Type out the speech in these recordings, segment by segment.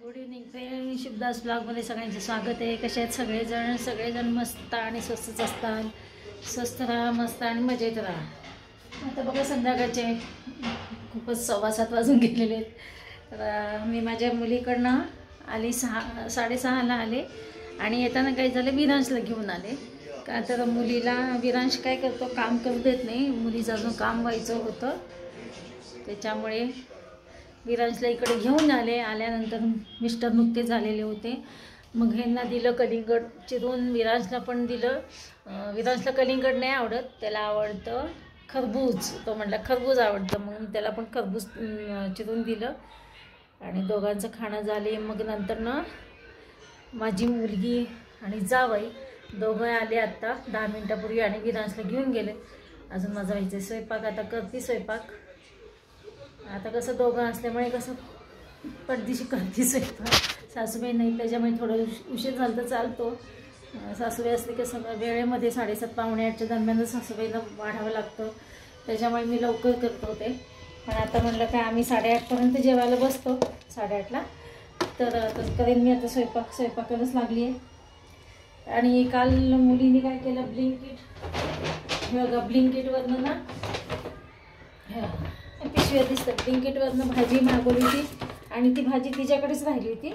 Good evening friend, Shivdas ब्लॉगमध्ये सगळ्यांचे स्वागत आहे. कसे आहेत सगळेजण मस्त आणि स्वस्तच असतात. स्वस्त राहा, मस्त आणि मजेत राहा. आता बघा संध्याकाळचे खूपच 7:15 वाजून गेलेले आहेत. तर मी माझ्या मुलीकडनं आली 6:30ला आले आणि येताना काय झालं, विरांशला घेऊन आले. का तर मुलीला विरांश काय करतो, काम करू देत नाही. मुलीचं अजून काम व्हायचं होतं, त्याच्यामुळे विरांशला इकडे घेऊन आले. आल्यानंतर मिस्टर नुकतेच झालेले होते. मग ह्यांना दिलं कलिंगड चिरून, विरांशला पण दिलं. विरांशला कलिंगड नाही आवडत, त्याला आवडतं खरबूज. तो म्हटला खरबूज आवडतं, मग मी त्याला पण खरबूज चिरून दिलं आणि दोघांचं खाणं झाले. मग नंतर ना माझी मुलगी आणि जावई दोघं आले आत्ता 10 मिनटापूर्वी आणि विरांशला घेऊन गेले. अजून माझा व्हायचं स्वयंपाक. आता करते स्वयंपाक. आता कसं दोघं असल्यामुळे कसं पडदिशी करते स्वयंपाक. सासूबाई नाही त्याच्यामुळे थोडं उशीर झालं तर चालतो. सासूबाई असले कसं वेळेमध्ये 7:30 पावणे 8च्या दरम्यानच सासूबाईला वाढावं लागतं, त्याच्यामुळे मी लवकर करत होते. पण आता म्हणलं काय आम्ही 8:30पर्यंत जेवायला बसतो, 8:30ला. तर तसं करेन मी आता स्वयंपाकालाच लागली आहे. आणि काल मुलीने काय केलं, ब्लिंकिटवरनं ना पिशव्या दिसतात, ब्लिंकिटवरनं भाजी मागवली होती आणि ती भाजी तिच्याकडेच राहिली होती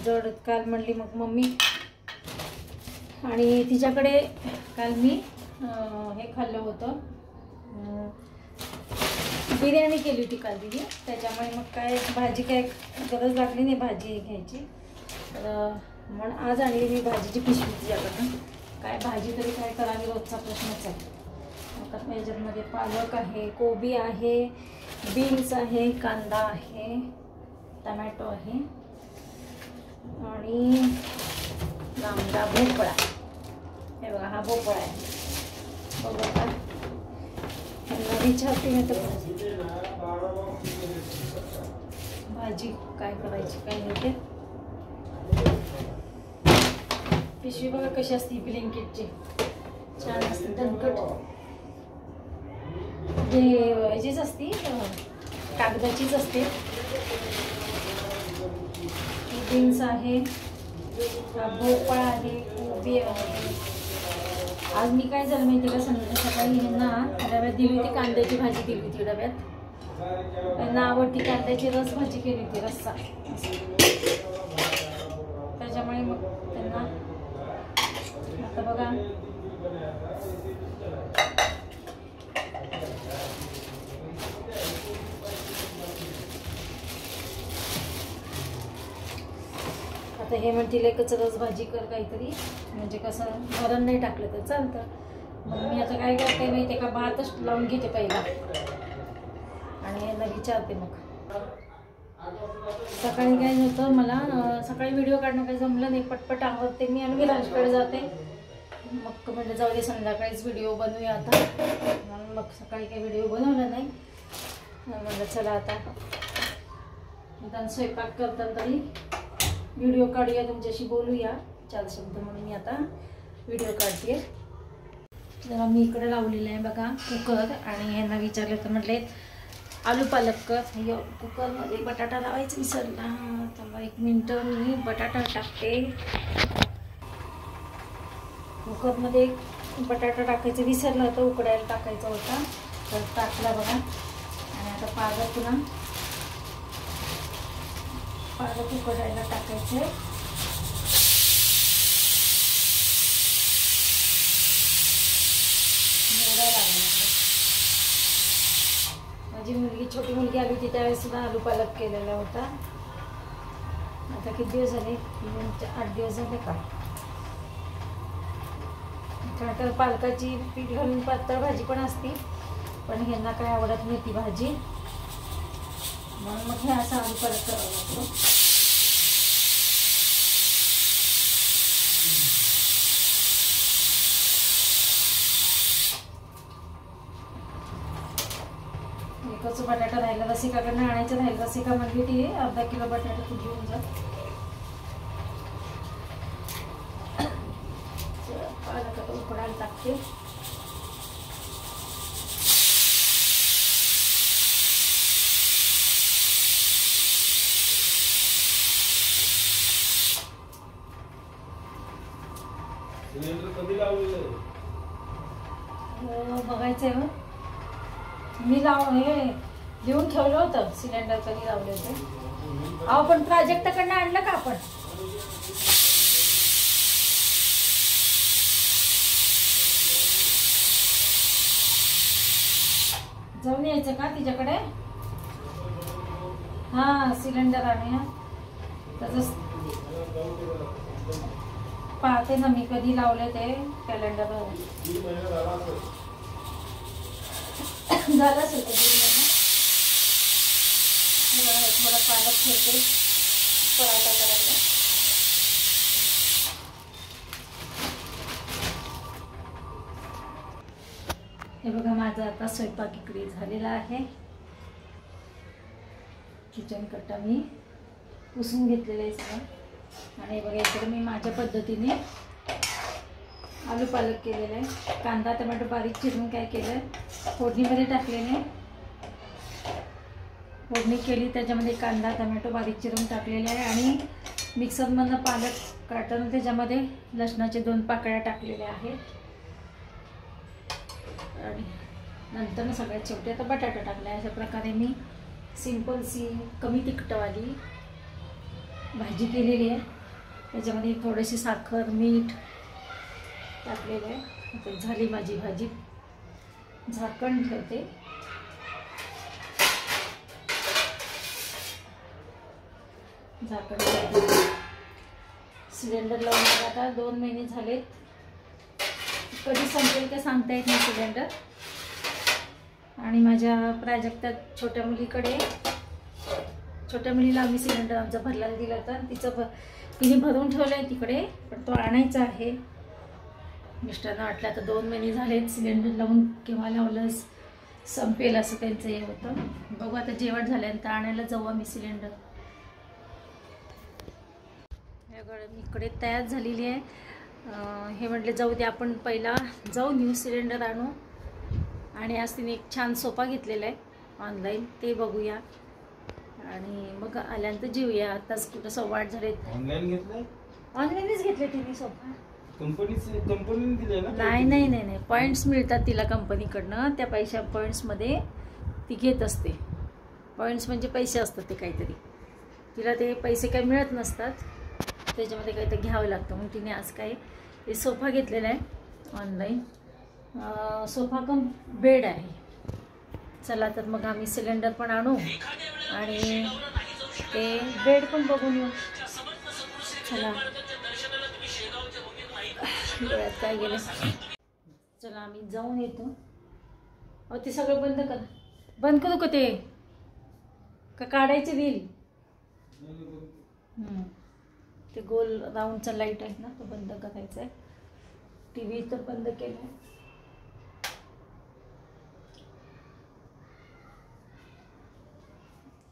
जड. काल म्हणली मग मम्मी, आणि तिच्याकडे काल मी हे खाल्लं होतं, बिर्याणी केली होती काल तिने. त्याच्यामुळे मग काय भाजी काय गरज लागली नाही भाजी घ्यायची. तर म्हणून आज आणली मी भाजीची पिशवी तिच्याकडनं. काय भाजी तरी काय करावी, रोजचा प्रश्नच आहे. आता याच्यामध्ये पालक आहे, कोबी आहे, बीन्स आहे, कांदा आहे, टमॅटो आहे आणि लांबडा भोपळा. हे बघा, हा भोपळा आहे. बघा का, ह्यांना विचारते मी तर भाजी काय करायची काय नाही ते. पिशवी बघा कशी असते ब्लिंकिटची, छान असते, दणकट. जे ह्याचीच असते, कागदाचीच असते. बीन्स आहे, भोपळा आहे, कोबी आहे. आज मी काय झालं माहिती का, सकाळी ह्यांना डब्यात दिली होती, कांद्याची भाजी दिली होती डब्यात. त्यांना आवडती कांद्याची रस भाजी केली होती, रस्सा. त्याच्यामुळे मग त्यांना आता बघा आता हे म्हणतील एकच रस भाजी कर काहीतरी, म्हणजे कसं वरण नाही टाकलं तर चालतं. मग मी आता काय करते माहिती आहे का, भातच लावून घेते पहिला आणि यांना विचारते. मग सकाळी काय होतं, मला सकाळी व्हिडिओ काढणं काही जमलं नाही, पटपट आवडते मी आणि विरांशकडे जाते. मग म्हणजे जाऊ दे, संध्याकाळीच व्हिडिओ बनवूया आता. म्हणून मग सकाळी काही व्हिडिओ बनवला नाही. म्हणलं चला आता स्वयंपाक करताना तरी व्हिडिओ काढूया, तुमच्याशी बोलूया 4 शब्द, म्हणून मी आता व्हिडिओ काढते. जरा मी इकडे लावलेलं आहे बघा कुकर, आणि यांना विचारलं तर म्हटले आलू पालक कर. कुकरमध्ये बटाटा लावायचा विसरला. त्याला 1 मिनटं मी बटाटा टाकते. कुकरमध्ये बटाटा टाकायचं विसरलं होतं, उकडायला टाकायचा होता, तर टाकला बघा. आणि आता पालक उकडायला टाकायचे. माझी मुलगी, छोटी मुलगी आली होती त्यावेळेस सुद्धा आलू पालक केलेला होता. आता किती दिवस झाले, 8 दिवस झाले का. तर पालकाची पीठ घालून पातळ भाजी पण असती, पण ह्यांना काय आवडत नाही ती भाजी, म्हणून मग हे असं आलू पालक करावं लागतं. एकच बटाटा राहिला, रसिकाकडनं आणायचं राहिलं. रसिका म्हणली ती अर्धा किलो बटाटा तू घेऊन जा. पालक आता उकडायला टाकते. बघायचंय मग. मी हे लिहून ठेवलं होतं सिलेंडर कधी लावले होते. अहो पण प्राजक्ताकडनं आणलं का आपण? जाऊन यायचं का तिच्याकडे? हा सिलेंडर आणि तसंच पाहते ना मी कधी लावले ते कॅलेंडर. झालं असेल का थोडा पालक ठेवते पराठा करायला. हे बघा माझा आता स्वयंपाक इकडे झालेला आहे. किचन कट्टा मी पुसून घेतलेलं आहे सगळं. आणि बघा इकडे मी माझ्या पद्धतीने आलू पालक केलेलं आहे. कांदा टोमॅटो बारीक चिरून काय केलं फोडणीमध्ये टाकलेले. फोडणी केली त्याच्यामध्ये कांदा टोमॅटो बारीक चिरून टाकलेले आहे आणि मिक्सरमधनं पालक काढून त्याच्यामध्ये लसणाचे 2 पाकळ्या टाकलेल्या आहेत. आणि नंतर सगळ्यात शेवटी आता बटाटा टाकला. अशा प्रकारे मी सिंपल कमी तिखटवाली भाजी केलेली आहे. त्याच्यामध्ये थोडीशी साखर मीठ टाकलेलं आहे. आता झाली माझी भाजी. झाकण ठेवते. झाकण ठेवते. सिलेंडर लावून आता 2 महिने झालेत. कधी संपेल ते सांगता येत नाही सिलेंडर. आणि माझ्या प्राजक्ता छोट्या मुलीला आम्ही सिलेंडर आमचा भरलेला दिला होता. तिने भरून ठेवलं आहे तिकडे, पण तो आणायचा आहे. मिस्टरांना वाटलं आता 2 महिने झालेत सिलेंडर लावून केव्हा लावलं संपेल असं त्यांचं हे होतं. बघू आता जेवण झाल्यानंतर आणायला जाऊ आम्ही सिलेंडर. इकडे तयार झालेली आहे. हे म्हटले जाऊ दे आपण पहिला जाऊ न्यू सिलेंडर आणू. आणि आज तिने एक छान सोफा घेतलेला आहे ऑनलाईन, ते बघूया आणि मग आल्यानंतर जेऊया. आताच कुठं 8:15 झाले. ऑनलाईन घेतलंय? ऑनलाईनच घेतले तिने सोफा. कंपनीने दिले ना? नाही पॉईंट्स मिळतात तिला कंपनीकडनं. त्या पॉईंट्समध्ये ती घेत असते. पॉईंट्स म्हणजे पैसे असतात ते काहीतरी. तिला ते पैसे काही मिळत नसतात, त्याच्यामध्ये काहीतरी घ्यावं लागतं. मग तिने आज काय हे सोफा घेतलेला आहे ऑनलाईन. सोफा कम बेड आहे. चला तर मग आम्ही सिलेंडर पण आणू आणि ते बेड पण बघून येऊ. चला डोळ्यात काय गेलं. चला आम्ही जाऊन येतो. अहो ते सगळं बंद करू का ते का काढायचे देईल? ते गोल राऊंडचा लाईट आहे ना तो बंद करायचा आहे. TV तर बंद केलं आहे.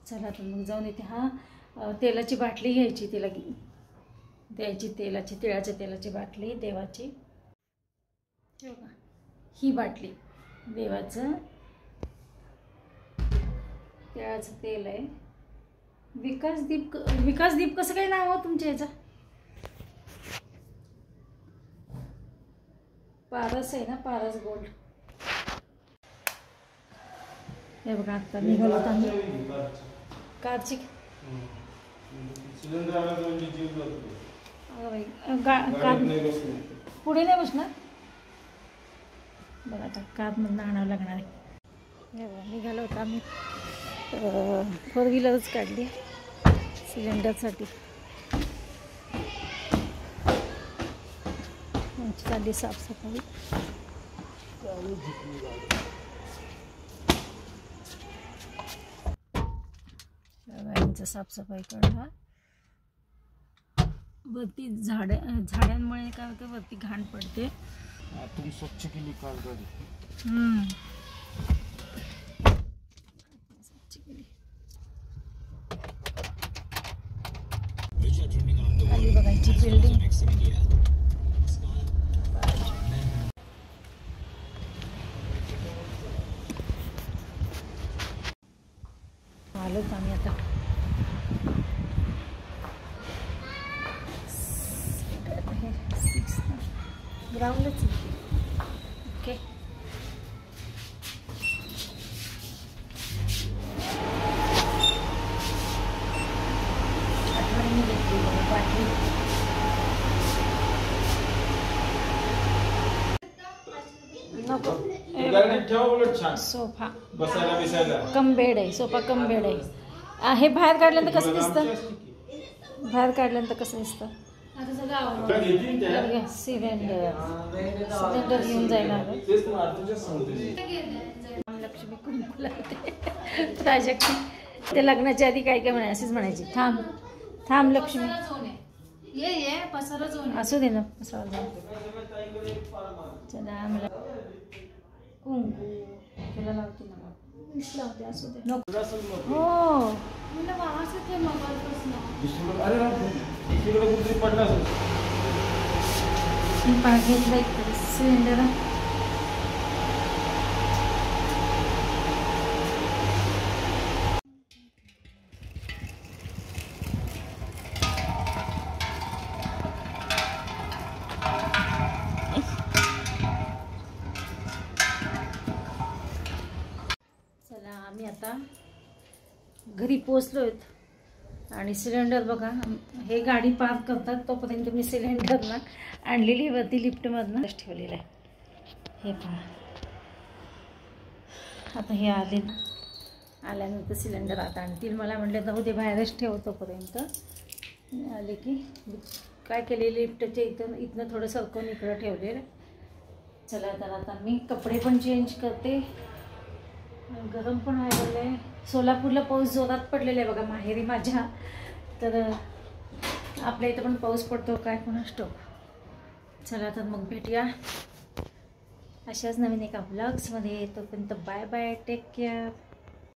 चला तर मग जाऊन येते. हा तेलाची बाटली घ्यायची, तिला द्यायची तिळाच्या तेलाची बाटली देवाची. हे बघा ही बाटली देवाचं तिळाचं तेल आहे. विकासदीप कसं काय नाव हो तुमच्या ह्याचं? पारस आहे ना, पारस गोल्ड. हे बघा आता निघालो आम्ही कारची. पुढे नाही बसणार बघा. आता कारमधून आणावं लागणार आहे. हे बघा निघालो होता आम्ही. 4 व्हीलरच काढली सिलेंडरसाठी. आमची चालली साफसफाई. गाडींचं साफसफाई करणं. वरती झाडांमुळे काय होतं, वरती घाण पडते. तुम्ही स्वच्छ केली काल गाडी. खाली बघायची बिल्डिंग. आलोच आम्ही आता. ग्राउंडच ओके. आठवणीने घेतली बघा बाटली. नको. सोफा बसायला बिसायला कम बेड आहे. सोफा कम बेड आहे. हे बाहेर काढल्यानंतर कसं दिसतं? बाहेर काढल्यानंतर कसं दिसतं? सिलेंडर घेऊन जायला लक्ष्मी कुंकू लागते. प्राजक्ती ते लग्नाच्या आधी काय काय म्हणाय असेच म्हणायची. थांब थांब लक्ष्मी असू दे ना. पसारा चला मला कुंकू तुला लावते ना. लावते असू दे नको. हो घेतलं एक सिलेंडर. चला आम्ही आता घरी पोचलोय आणि सिलेंडर बघा हे गाडी पार्क करतात तोपर्यंत मी सिलेंडरला आणलेली वरती लिफ्टमधनं ठेवलेलं आहे. हे पहा आता हे आले ना. आल्यानंतर सिलेंडर आता आणतील. मला म्हटलं जाऊ दे बाहेरच ठेव तोपर्यंत. आले की काय केले लिफ्टच्या इथनं थोडं सरकवून इकडं ठेवलेलं. चला तर आता मी कपडे पण चेंज करते. गरम पण व्हायला आहे. सोलापूरला पाऊस जोरात पडलेला आहे बघा माहेरी माझ्या. तर आपल्या इथं पण पाऊस पडतो काय कोणास ठाऊक. चला तर मग भेटूया अशाच नवीन एका ब्लॉग्समध्ये. तोपर्यंत बाय बाय. Take care.